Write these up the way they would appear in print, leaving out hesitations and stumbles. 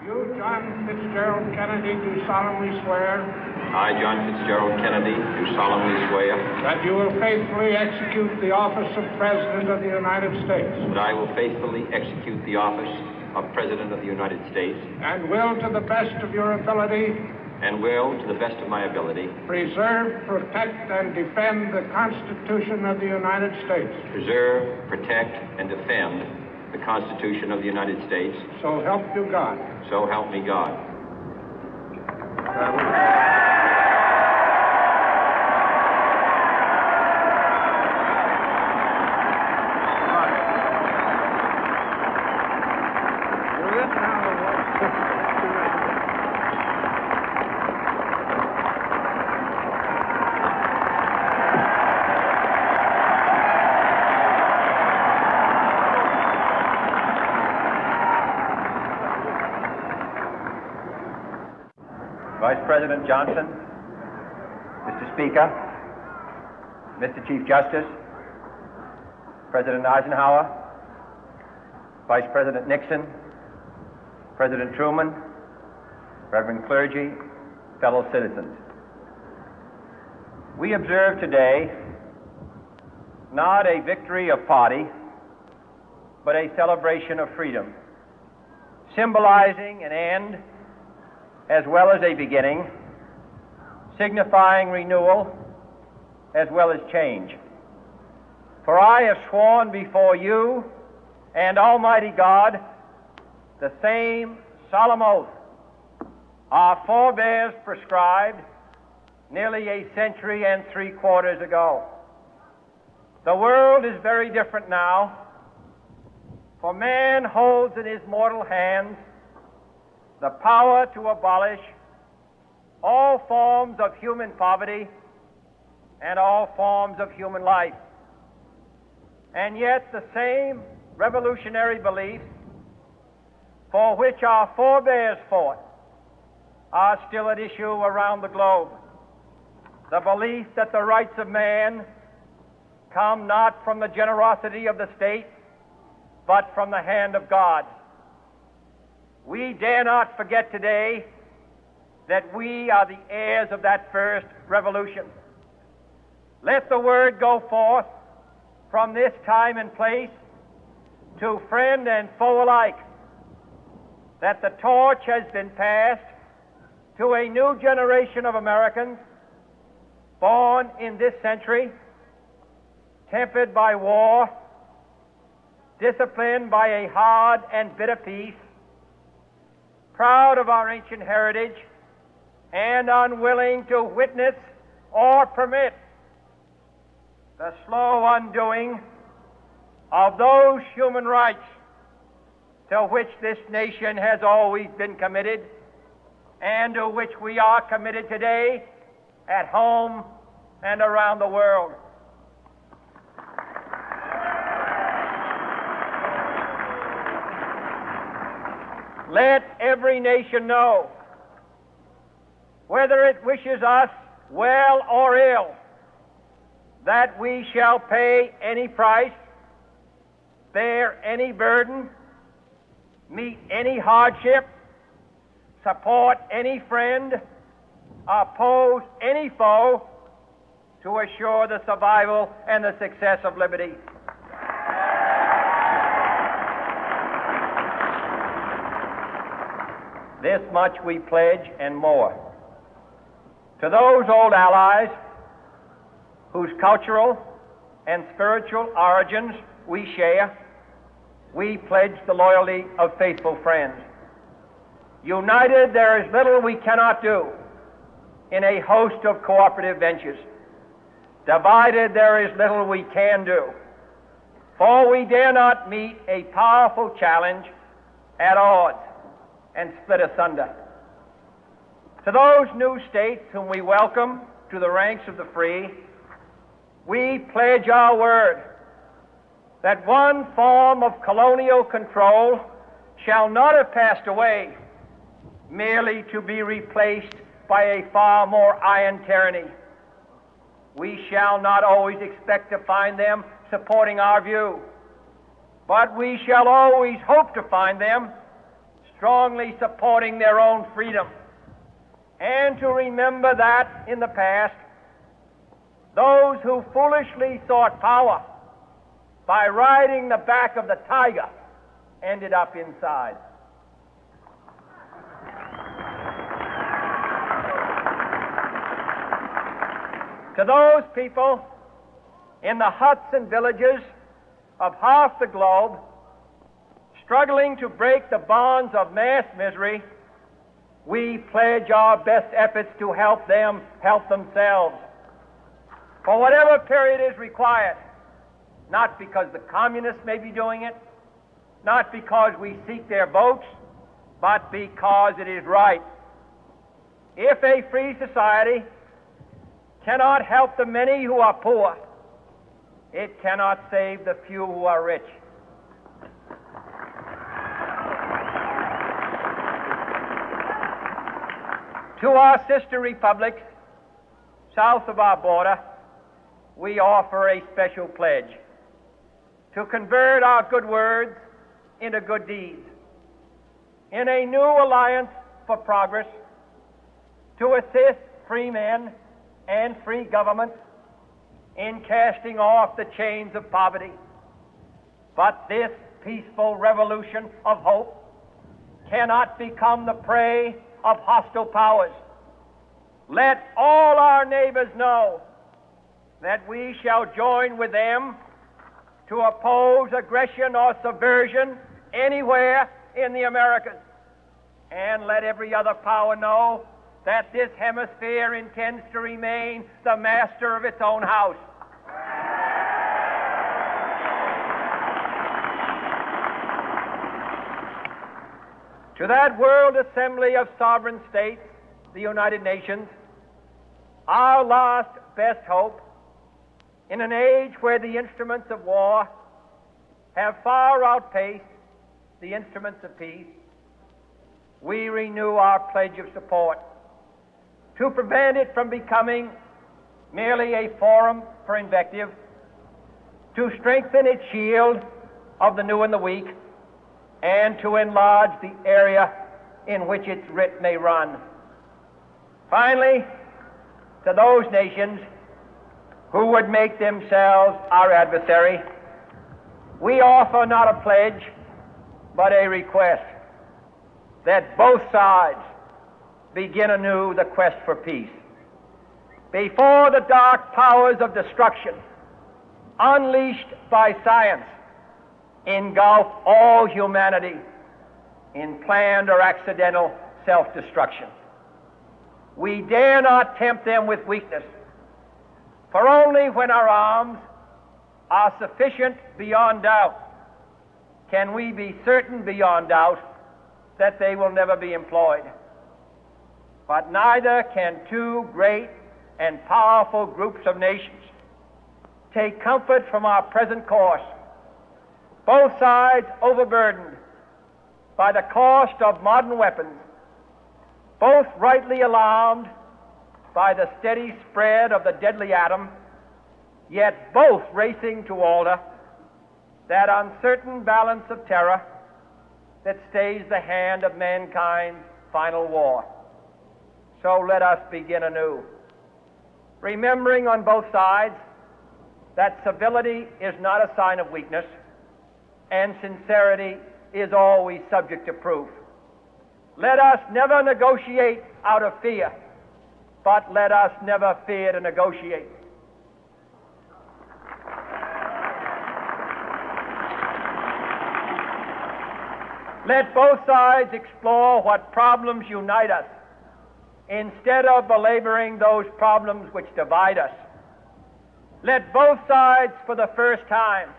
You, John Fitzgerald Kennedy, do solemnly swear. I, John Fitzgerald Kennedy, do solemnly swear. That you will faithfully execute the office of President of the United States. That I will faithfully execute the office of President of the United States. And will, to the best of your ability. And will, to the best of my ability. Preserve, protect, and defend the Constitution of the United States. Preserve, protect, and defend the Constitution of the United States. So help you God. So help me God. Vice President Johnson, Mr. Speaker, Mr. Chief Justice, President Eisenhower, Vice President Nixon, President Truman, Reverend clergy, fellow citizens. We observe today not a victory of party, but a celebration of freedom, symbolizing an end as well as a beginning, signifying renewal as well as change. For I have sworn before you and Almighty God the same solemn oath our forebears prescribed nearly a century and 3/4 ago. The world is very different now, for man holds in his mortal hands the power to abolish all forms of human poverty and all forms of human life. And yet the same revolutionary beliefs for which our forebears fought are still at issue around the globe. The belief that the rights of man come not from the generosity of the state, but from the hand of God. We dare not forget today that we are the heirs of that first revolution. Let the word go forth from this time and place to friend and foe alike that the torch has been passed to a new generation of Americans born in this century, tempered by war, disciplined by a hard and bitter peace, proud of our ancient heritage, and unwilling to witness or permit the slow undoing of those human rights to which this nation has always been committed and to which we are committed today at home and around the world. Let every nation know, whether it wishes us well or ill, that we shall pay any price, bear any burden, meet any hardship, support any friend, oppose any foe to assure the survival and the success of liberty. This much we pledge and more. To those old allies whose cultural and spiritual origins we share, we pledge the loyalty of faithful friends. United, there is little we cannot do in a host of cooperative ventures. Divided, there is little we can do, for we dare not meet a powerful challenge at odds and split asunder. To those new states whom we welcome to the ranks of the free, we pledge our word that one form of colonial control shall not have passed away merely to be replaced by a far more iron tyranny. We shall not always expect to find them supporting our view, but we shall always hope to find them strongly supporting their own freedom, and to remember that in the past, those who foolishly sought power by riding the back of the tiger ended up inside. To those people in the huts and villages of half the globe struggling to break the bonds of mass misery, we pledge our best efforts to help them help themselves for whatever period is required, not because the communists may be doing it, not because we seek their votes, but because it is right. If a free society cannot help the many who are poor, it cannot save the few who are rich. To our sister republics south of our border, we offer a special pledge to convert our good words into good deeds, in a new alliance for progress, to assist free men and free governments in casting off the chains of poverty. But this peaceful revolution of hope cannot become the prey of hostile powers. Let all our neighbors know that we shall join with them to oppose aggression or subversion anywhere in the Americas. And let every other power know that this hemisphere intends to remain the master of its own house. To that World Assembly of Sovereign States, the United Nations, our last best hope, in an age where the instruments of war have far outpaced the instruments of peace, we renew our pledge of support to prevent it from becoming merely a forum for invective, to strengthen its shield of the new and the weak, and to enlarge the area in which its writ may run. Finally, to those nations who would make themselves our adversary, we offer not a pledge, but a request that both sides begin anew the quest for peace. Before the dark powers of destruction, unleashed by science, engulf all humanity in planned or accidental self-destruction, we dare not tempt them with weakness, for only when our arms are sufficient beyond doubt can we be certain beyond doubt that they will never be employed. But neither can two great and powerful groups of nations take comfort from our present course, both sides overburdened by the cost of modern weapons, both rightly alarmed by the steady spread of the deadly atom, yet both racing to alter that uncertain balance of terror that stays the hand of mankind's final war. So let us begin anew, remembering on both sides that civility is not a sign of weakness, and sincerity is always subject to proof. Let us never negotiate out of fear, but let us never fear to negotiate. Let both sides explore what problems unite us, instead of belaboring those problems which divide us. Let both sides, for the first time,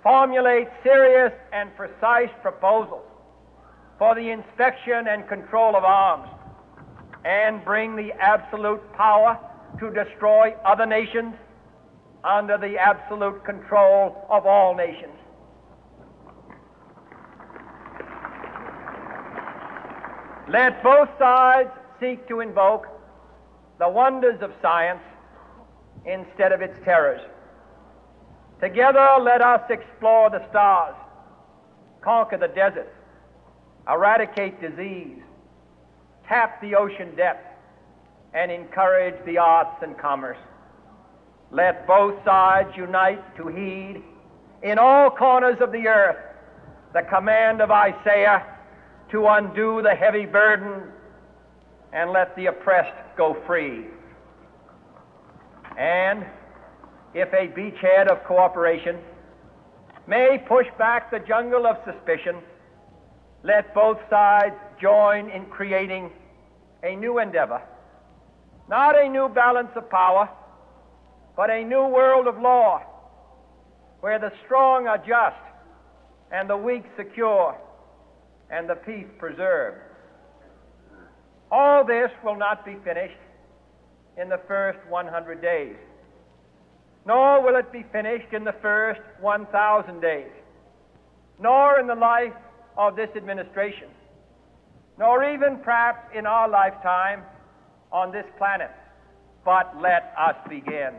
formulate serious and precise proposals for the inspection and control of arms, and bring the absolute power to destroy other nations under the absolute control of all nations. Let both sides seek to invoke the wonders of science instead of its terrors. Together, let us explore the stars, conquer the deserts, eradicate disease, tap the ocean depth, and encourage the arts and commerce. Let both sides unite to heed in all corners of the earth the command of Isaiah to undo the heavy burden and let the oppressed go free. And if a beachhead of cooperation may push back the jungle of suspicion, let both sides join in creating a new endeavor, not a new balance of power, but a new world of law, where the strong are just and the weak secure and the peace preserved. All this will not be finished in the first 100 days, nor will it be finished in the first 1,000 days, nor in the life of this administration, nor even perhaps in our lifetime on this planet. But let us begin.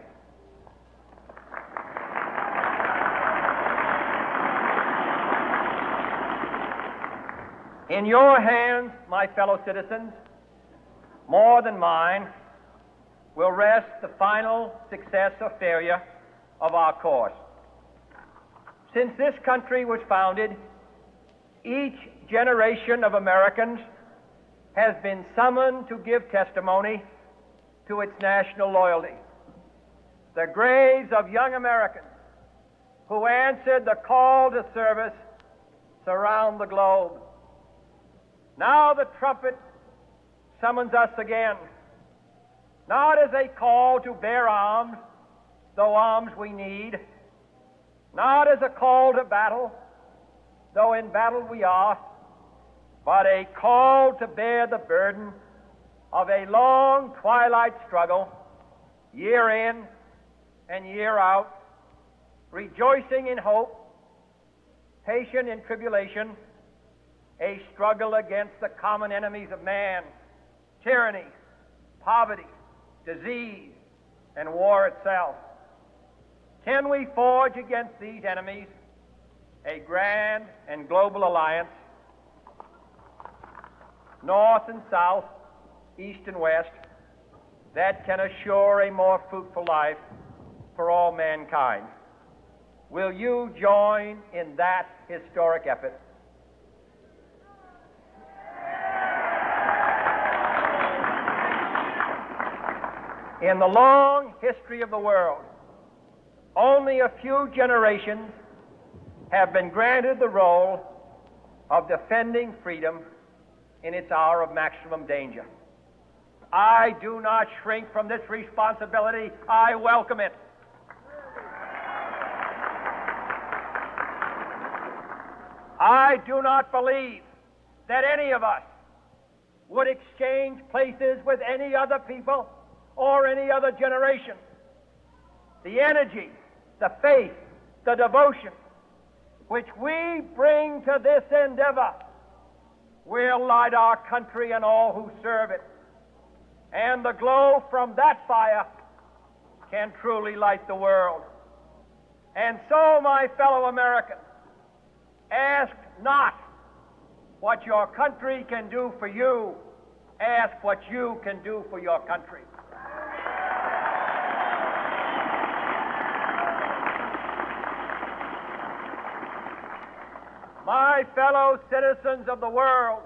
In your hands, my fellow citizens, more than mine, will rest the final success or failure of our course. Since this country was founded, each generation of Americans has been summoned to give testimony to its national loyalty. The graves of young Americans who answered the call to service surround the globe. Now the trumpet summons us again, not as a call to bear arms, though arms we need, not as a call to battle, though in battle we are, but a call to bear the burden of a long twilight struggle, year in and year out, rejoicing in hope, patient in tribulation, a struggle against the common enemies of man, tyranny, poverty, disease, and war itself. Can we forge against these enemies a grand and global alliance, north and south, east and west, that can assure a more fruitful life for all mankind? Will you join in that historic effort? In the long history of the world, only a few generations have been granted the role of defending freedom in its hour of maximum danger. I do not shrink from this responsibility. I welcome it. I do not believe that any of us would exchange places with any other people or any other generation. The energy, the faith, the devotion which we bring to this endeavor will light our country and all who serve it. And the glow from that fire can truly light the world. And so, my fellow Americans, ask not what your country can do for you. Ask what you can do for your country. My fellow citizens of the world,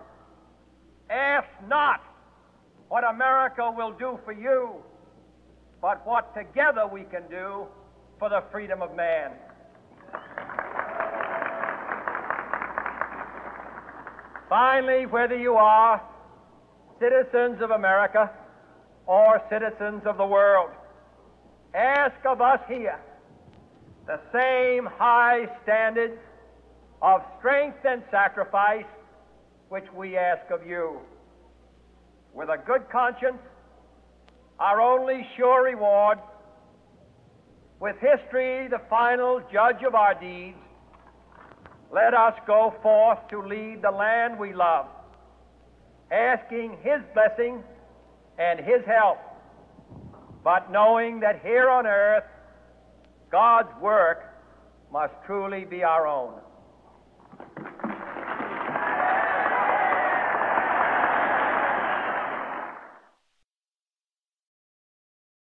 ask not what America will do for you, but what together we can do for the freedom of man. Finally, whether you are citizens of America or citizens of the world, ask of us here the same high standards of strength and sacrifice which we ask of you. With a good conscience, our only sure reward, with history the final judge of our deeds, let us go forth to lead the land we love, asking His blessing and His help, but knowing that here on earth God's work must truly be our own.